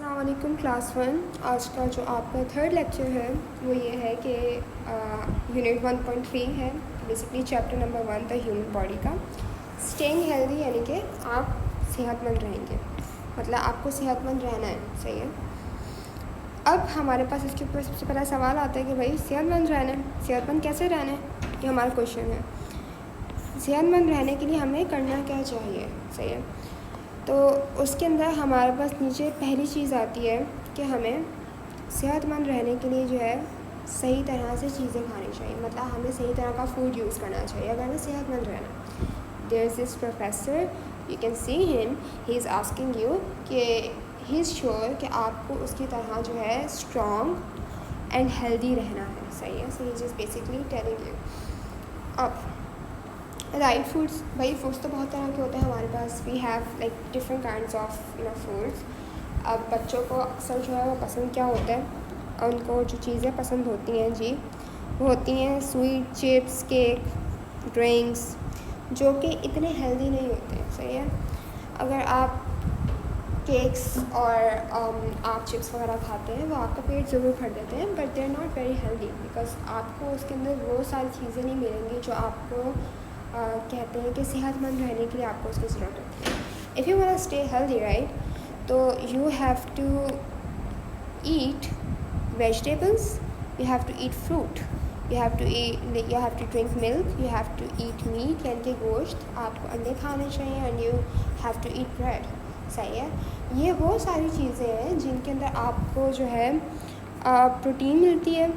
अस्सलाम वालेकुम क्लास 1। आज का जो आपका थर्ड लेक्चर है वो ये है कि यूनिट 1.3 है, basically chapter number 1 the human body का। स्टेइंग हेल्दी यानी कि आप सेहतमंद रहेंगे, मतलब आपको सेहतमंद रहना है, सही है। अब हमारे पास इसके ऊपर सबसे पहला सवाल आता है कि भाई सेहतमंद रहना है, सेहतमंद कैसे रहना है, ये हमारा क्वेश्चन है। सेहतमंद रहने के लिए हमें करना क्या चाहिए, सही है। तो उसके अंदर हमारे पास नीचे पहली चीज़ आती है कि हमें सेहतमंद रहने के लिए जो है सही तरह से चीज़ें खानी चाहिए, मतलब हमें सही तरह का फूड यूज़ करना चाहिए अगर हमें सेहतमंद रहना। There is this professor, you can see him, he is asking you कि ही इज़ श्योर कि आपको उसकी तरह जो है स्ट्रॉन्ग एंड हेल्दी रहना है, सही है। So he is basically telling you. अब राइट फूड्स, भाई फूड्स तो बहुत तरह के होते हैं हमारे पास। We have like different kinds of foods. अब बच्चों को अक्सर जो है वो पसंद क्या होता है, उनको जो चीज़ें पसंद होती हैं जी वो होती हैं स्वीट, चिप्स, केक, ड्रिंक्स, जो कि इतने हेल्दी नहीं होते, सही है। अगर आप केक्स और आप चिप्स वगैरह खाते हैं वो आपका पेट ज़रूर भर देते हैं, but they are not very healthy because आपको उसके अंदर वो सारी चीज़ें नहीं मिलेंगी जो आपको कहते हैं कि सेहतमंद रहने के लिए आपको उसकी ज़रूरत होती है। If you want to stay healthy right, तो you have to eat vegetables, you have to eat fruit, you have to drink milk, you have to eat meat यानी कि गोश्त, आपको अंडे खाने चाहिए, and you have to eat bread, सही है। ये वो सारी चीज़ें हैं जिनके अंदर आपको जो है प्रोटीन मिलती है,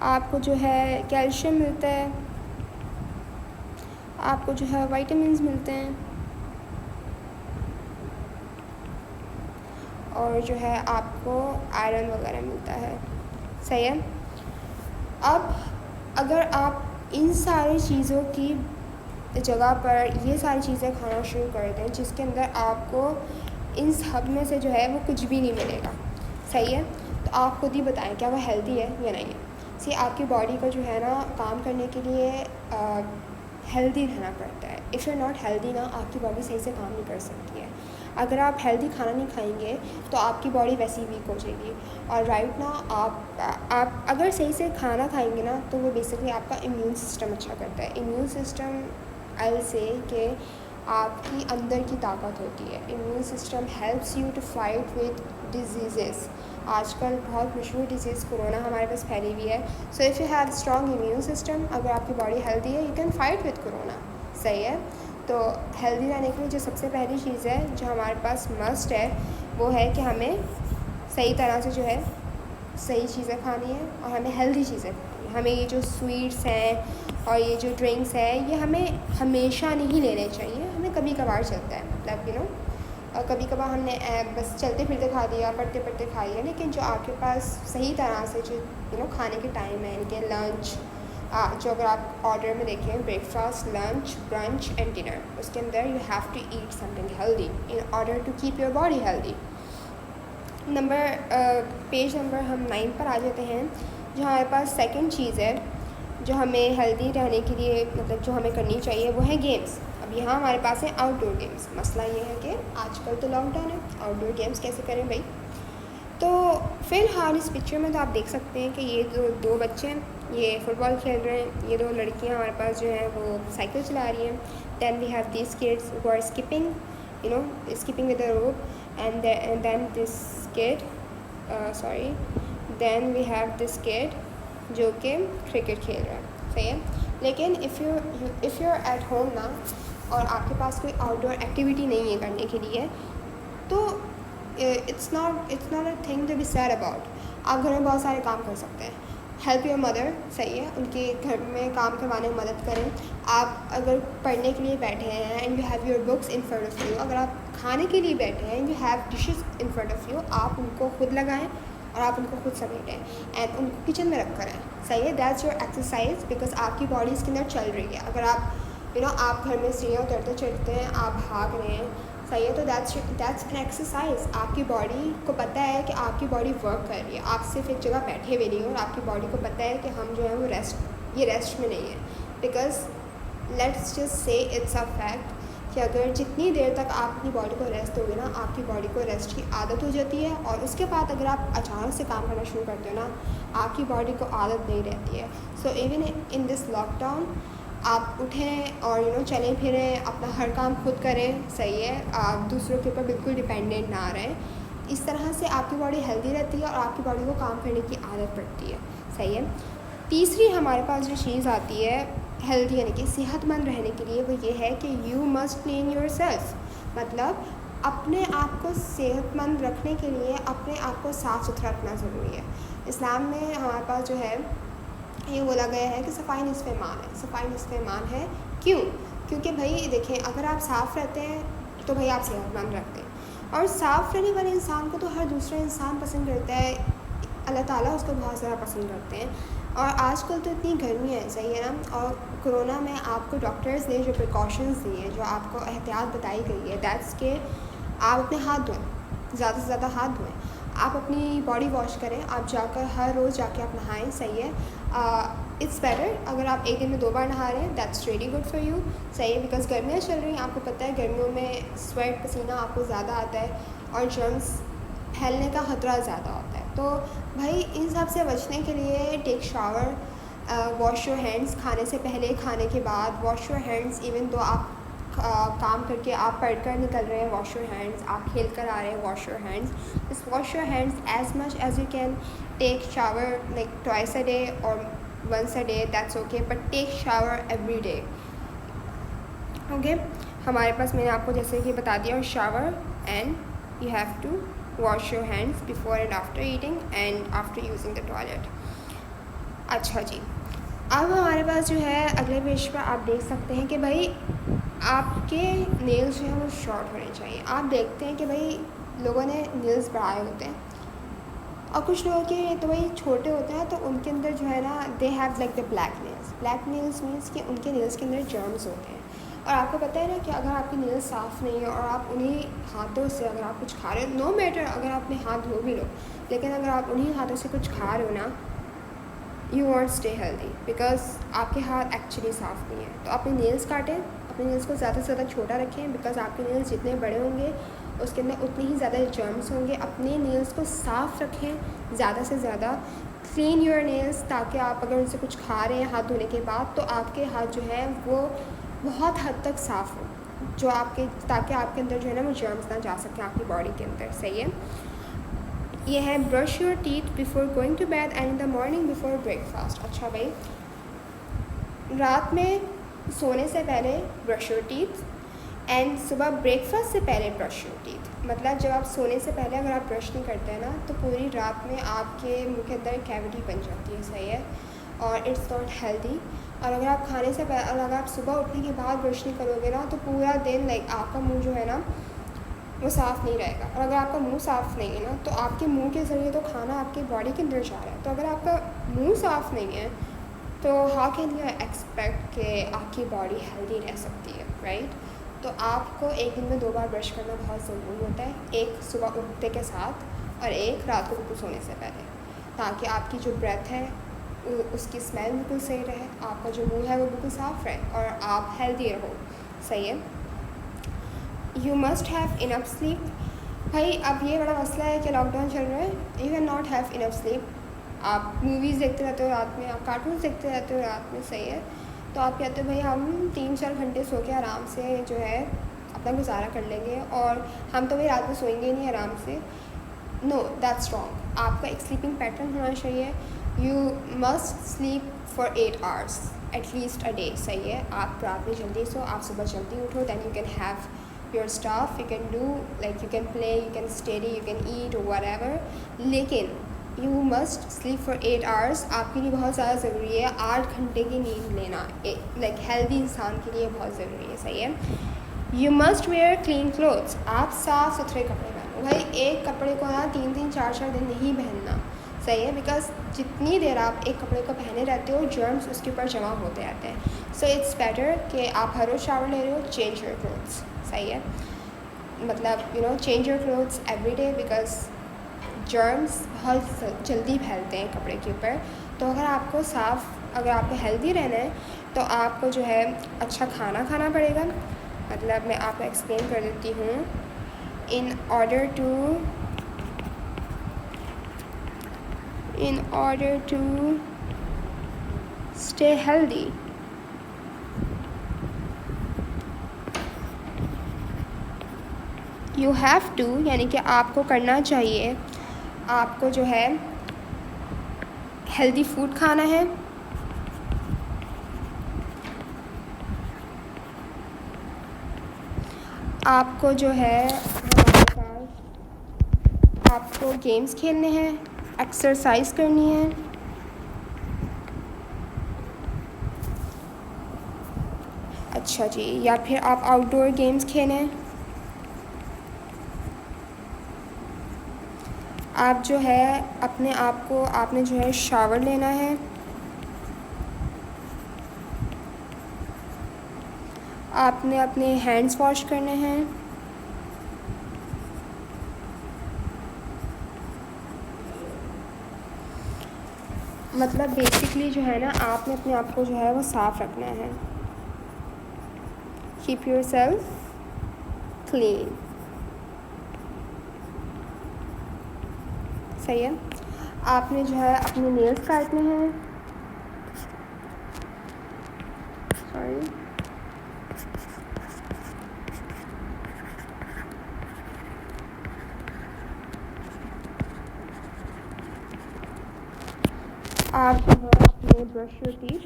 आपको जो है कैल्शियम मिलता है, आपको जो है विटामिन्स मिलते हैं, और जो है आपको आयरन वगैरह मिलता है, सही है। अब अगर आप इन सारी चीज़ों की जगह पर ये सारी चीज़ें खाना शुरू कर दें जिसके अंदर आपको इन सब में से जो है वो कुछ भी नहीं मिलेगा, सही है, तो आप खुद ही बताएं क्या वो हेल्दी है या नहीं है। सी आपकी बॉडी का जो है ना काम करने के लिए हेल्दी रहना पड़ता है। If you are not healthy ना, आपकी बॉडी सही से काम नहीं कर सकती है। अगर आप हेल्दी खाना नहीं खाएंगे तो आपकी बॉडी वैसे ही वीक हो जाएगी। और राइट ना आप अगर सही से खाना खाएंगे ना तो वो बेसिकली आपका इम्यून सिस्टम अच्छा करता है। इम्यून सिस्टम आई से कि आपकी अंदर की ताकत होती है। Immune system helps you to fight with diseases. आजकल बहुत मशहूर डिजीज़ कोरोना हमारे पास फैली हुई है। So if you have strong immune system, अगर आपकी बॉडी हेल्दी है, you can fight with corona, सही है। तो हेल्दी रहने के लिए जो सबसे पहली चीज़ है जो हमारे पास मस्ट है वो है कि हमें सही तरह से जो है सही चीज़ें खानी है और हमें हेल्दी चीज़ें खानी है। हमें ये जो स्वीट्स हैं और ये जो ड्रिंक्स हैं ये हमें हमेशा नहीं लेने चाहिए, हमें कभी कभार चलता है, मतलब और कभी कभार हमने बस चलते फिरते खा दिया, पढ़ते पढ़ते खा लिया। लेकिन जो आपके पास सही तरह से जो खाने के टाइम है, इनके लंच, जो अगर आप ऑर्डर में देखें breakfast, lunch, brunch and dinner, उसके अंदर you have to eat something healthy in order to keep your body healthy. Page number हम 9 पर आ जाते हैं, जो हमारे पास सेकंड चीज़ है जो हमें हेल्दी रहने के लिए मतलब जो हमें करनी चाहिए वो है गेम्स। अब यहाँ हमारे पास है आउटडोर गेम्स। मसला ये है कि आजकल तो लॉकडाउन है, आउटडोर गेम्स कैसे करें भाई। तो फ़िलहाल इस पिक्चर में तो आप देख सकते हैं कि ये दो बच्चे हैं, ये फुटबॉल खेल रहे हैं। ये दो लड़कियाँ हमारे पास जो हैं वो साइकिल चला रही हैं। Then we have this kids who are skipping, skipping with the rope, and then this kid then we have this kid जो कि क्रिकेट खेल रहा है, सही है। लेकिन if you are at home ना और आपके पास कोई आउटडोर एक्टिविटी नहीं है करने के लिए, तो it's not a thing to be sad about. आप घर में बहुत सारे काम कर सकते हैं। हेल्प योर मदर, सही है, उनके घर में काम करवाने में मदद करें। आप अगर पढ़ने के लिए बैठे हैं and you have your books in front of you, अगर आप खाने के लिए बैठे हैं and you have dishes in front of you, आप उनको खुद लगाएं और आप उनको खुद समेटें एंड उनको किचन में रख करें, सही है। दैट्स योर एक्सरसाइज बिकॉज आपकी बॉडी इसके अंदर चल रही है। अगर आप आप घर में सीढ़ियाँ उतरते चढ़ते हैं, आप भाग रहे हैं, सही है, तो दैट्स एन एक्सरसाइज। आपकी बॉडी को पता है कि आपकी बॉडी वर्क कर रही है। आप सिर्फ एक जगह बैठे हुए नहीं हो और आपकी बॉडी को पता है कि हम जो है वो रेस्ट में नहीं है। Because let's just say it's a fact कि अगर जितनी देर तक आप अपनी बॉडी को रेस्ट दोगे ना, आपकी बॉडी को रेस्ट की आदत हो जाती है, और उसके बाद अगर आप अचानक से काम करना शुरू करते हो ना, आपकी बॉडी को आदत नहीं रहती है। So even in this lockdown आप उठें और चलें फिरें, अपना हर काम खुद करें, सही है, आप दूसरों के ऊपर बिल्कुल डिपेंडेंट ना रहें। इस तरह से आपकी बॉडी हेल्दी रहती है और आपकी बॉडी को काम करने की आदत पड़ती है, सही है। तीसरी हमारे पास जो चीज़ आती है हेल्दी यानी कि सेहतमंद रहने के लिए, वो ये है कि you must clean your self. मतलब अपने आप को सेहतमंद रखने के लिए अपने आप को साफ़ सुथरा रखना ज़रूरी है। इस्लाम में हमारे पास जो है ये बोला गया है कि सफ़ाई निस्फ़े ईमान है। सफ़ाई निस्फ़े ईमान है क्यों? क्योंकि भाई देखें, अगर आप साफ़ रहते हैं तो भाई आप सेहतमंद रहते हैं, और साफ़ रहने वाले इंसान को तो हर दूसरा इंसान पसंद करता है, अल्लाह ताला उसको बहुत ज़्यादा पसंद करते हैं। और आजकल तो इतनी गर्मी है, सही है ना, और कोरोना में आपको डॉक्टर्स ने जो प्रिकॉशंस दी हैं, जो आपको एहतियात बताई गई है, दैट्स के आप अपने हाथ धोएं, ज़्यादा से ज़्यादा हाथ धोएं, आप अपनी बॉडी वॉश करें, आप जाकर हर रोज़ जाके आप नहाएं, सही है। इट्स बेटर अगर आप एक दिन में 2 बार नहा रहे हैं, that's really good for you, सही है, बिकॉज गर्मियाँ चल रही हैं, आपको पता है गर्मियों में स्वेट पसीना आपको ज़्यादा आता है और जर्म्स फैलने का ख़तरा ज़्यादा होता है। तो भाई इन सब से बचने के लिए take shower, wash your hands, खाने से पहले, खाने के बाद वॉश योर हैंड्स, इवन तो आप काम करके आप पढ़कर निकल रहे हैं, वॉश योर हैंड्स, आप खेल कर आ रहे हैं, wash your hands, just wash your hands as much as you can. Take shower like twice a day और once a day, that's okay, but take shower every day, okay. हमारे पास मैंने आपको जैसे कि बता दिया, shower and you have to wash your hands before and after eating and after using the toilet. अच्छा जी, अब हमारे पास जो है अगले पेज पर आप देख सकते हैं कि भाई आपके नेल्स जो हैं वो शॉर्ट होने चाहिए। आप देखते हैं कि भाई लोगों ने नेल्स बढ़ाए होते हैं और कुछ लोगों के तो भाई छोटे होते हैं, तो उनके अंदर जो है ना, they have like the black nails. Black nails means कि उनके नेल्स के अंदर जर्म्स होते हैं। और आपको पता है ना कि अगर आपकी नेल्स साफ़ नहीं है और आप उन्हीं हाथों से अगर आप कुछ खा रहे हो, नो मैटर अगर आप अपने हाथ धो भी लो, लेकिन अगर आप उन्हीं हाथों से कुछ खा रहे हो ना, you want stay healthy, because आपके हाथ एक्चुअली साफ़ नहीं है। तो अपने नेल्स काटें, अपने नेल्स को ज़्यादा से ज़्यादा छोटा रखें, बिकॉज आपके नेल्स जितने बड़े होंगे उसके अंदर उतनी ही ज़्यादा जर्म्स होंगे। अपने नेल्स को साफ़ रखें ज़्यादा से ज़्यादा, क्लीन योर नेल्स, ताकि आप अगर उनसे कुछ खा रहे हैं हाथ धोने के बाद, तो आपके हाथ जो है वो बहुत हद तक साफ़ हो, जो आपके, ताकि आपके अंदर जो है ना वो जर्म्स ना जा सकें आपकी बॉडी के अंदर, सही है। ये है brush your teeth before going to bed and in the morning before breakfast. अच्छा भाई, रात में सोने से पहले ब्रश योर टीथ एंड सुबह ब्रेकफास्ट से पहले ब्रश योर टीथ। मतलब जब आप सोने से पहले अगर आप ब्रश नहीं करते हैं ना, तो पूरी रात में आपके मुंह के अंदर कैविटी बन जाती है, सही है, और इट्स नॉट हेल्दी। और अगर आप खाने से पहले, अगर आप सुबह उठने के बाद ब्रश नहीं करोगे ना, तो पूरा दिन लाइक आपका मुंह जो है ना वो साफ़ नहीं रहेगा। और अगर आपका मुंह साफ़ नहीं है ना, तो आपके मुंह के ज़रिए तो खाना आपकी बॉडी के अंदर जा रहा है। तो अगर आपका मुंह साफ़ नहीं है तो हाउ कैन यू एक्सपेक्ट कि आपकी बॉडी हेल्दी रह सकती है, राइट। तो आपको एक दिन में 2 बार ब्रश करना बहुत ज़रूरी होता है, एक सुबह उठते के साथ और एक रात को बिल्कुल सोने से पहले, ताकि आपकी जो ब्रेथ है उसकी स्मेल बिल्कुल सही रहे, आपका जो मुंह है वो बिल्कुल साफ़ रहे और आप हेल्दी रहो, सही है। You must have enough sleep. भाई अब ये बड़ा मसला है कि लॉकडाउन चल रहा है, you can not have enough sleep. आप मूवीज़ देखते रहते हो रात में, आप कार्टून्स देखते रहते हो रात में, सही है, तो आप कहते हो भाई हम 3-4 घंटे सो के आराम से जो है अपना गुजारा कर लेंगे, और हम तो भाई रात में सोएंगे नहीं आराम से। No, that's wrong. आपका एक स्लीपिंग पैटर्न होना चाहिए। You must sleep for 8 hours at least a day, सही है। आप रात में जल्दी सो, आप सुबह जल्दी उठो, then you can have your stuff, you can do like you can play, you can study, you can eat whatever, लेकिन you must sleep for 8 hours. आपके लिए बहुत ज़्यादा ज़रूरी है 8 घंटे की नींद लेना, लाइक हेल्दी इंसान के लिए बहुत ज़रूरी है, सही है। You must where clean clothes. आप साफ़ सुथरे कपड़े पहनो। भाई एक कपड़े को ना 3-3, 4-4 दिन नहीं पहनना, सही है, बिकॉज जितनी देर आप एक कपड़े को पहने रहते हो जर्म्स उसके ऊपर जमा होते रहते हैं। सो इट्स बेटर कि आप हर रोज़ शावर ले रहे हो, चेंज योर क्लोथ्स, सही है, मतलब you know change your clothes every day, because germs बहुत जल्दी फैलते हैं कपड़े के ऊपर। तो अगर आपको अगर आपको हेल्दी रहना है तो आपको जो है अच्छा खाना खाना पड़ेगा, मतलब मैं आपको एक्सप्लेन कर देती हूँ। In order to stay healthy, you have to यानी कि आपको करना चाहिए, आपको जो है हेल्दी फूड खाना है, आपको जो है हमारे पास आपको गेम्स खेलने हैं, एक्सरसाइज करनी है, अच्छा जी, या फिर आप आउटडोर गेम्स खेलें, आप जो है अपने आप को आपने जो है शावर लेना है, आपने अपने हैंड्स वॉश करने हैं, मतलब बेसिकली जो है ना आपने अपने आप को जो है वो साफ़ रखना है। कीप योर सेल्फ क्लीन, सही है। आपने जो है अपने नेल्स काटने हैं, सॉरी, आप जो है अपने ब्रश योर टीथ,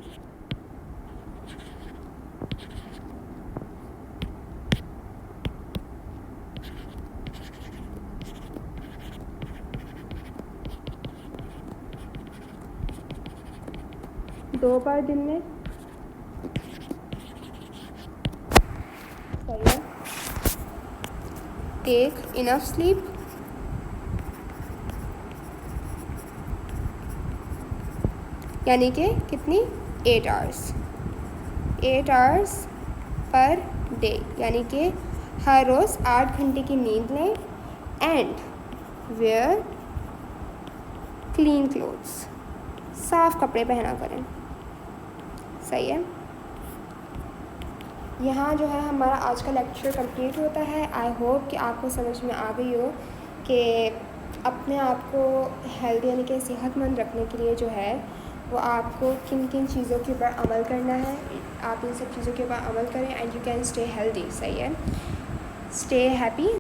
दो बार दिन में, सही है। टेक इनफ स्लीप, यानी कि कितनी 8 आवर्स पर डे, यानी कि हर रोज़ 8 घंटे की नींद लें। एंड वेयर क्लीन क्लोथ्स, साफ़ कपड़े पहना करें, सही है। यहाँ जो है हमारा आज का लेक्चर कंप्लीट होता है। आई होप कि आपको समझ में आ गई हो कि अपने आप को हेल्दी यानी कि सेहतमंद रखने के लिए जो है वो आपको किन किन चीज़ों के ऊपर अमल करना है। आप इन सब चीज़ों के ऊपर अमल करें and you can stay healthy, सही है। Stay happy.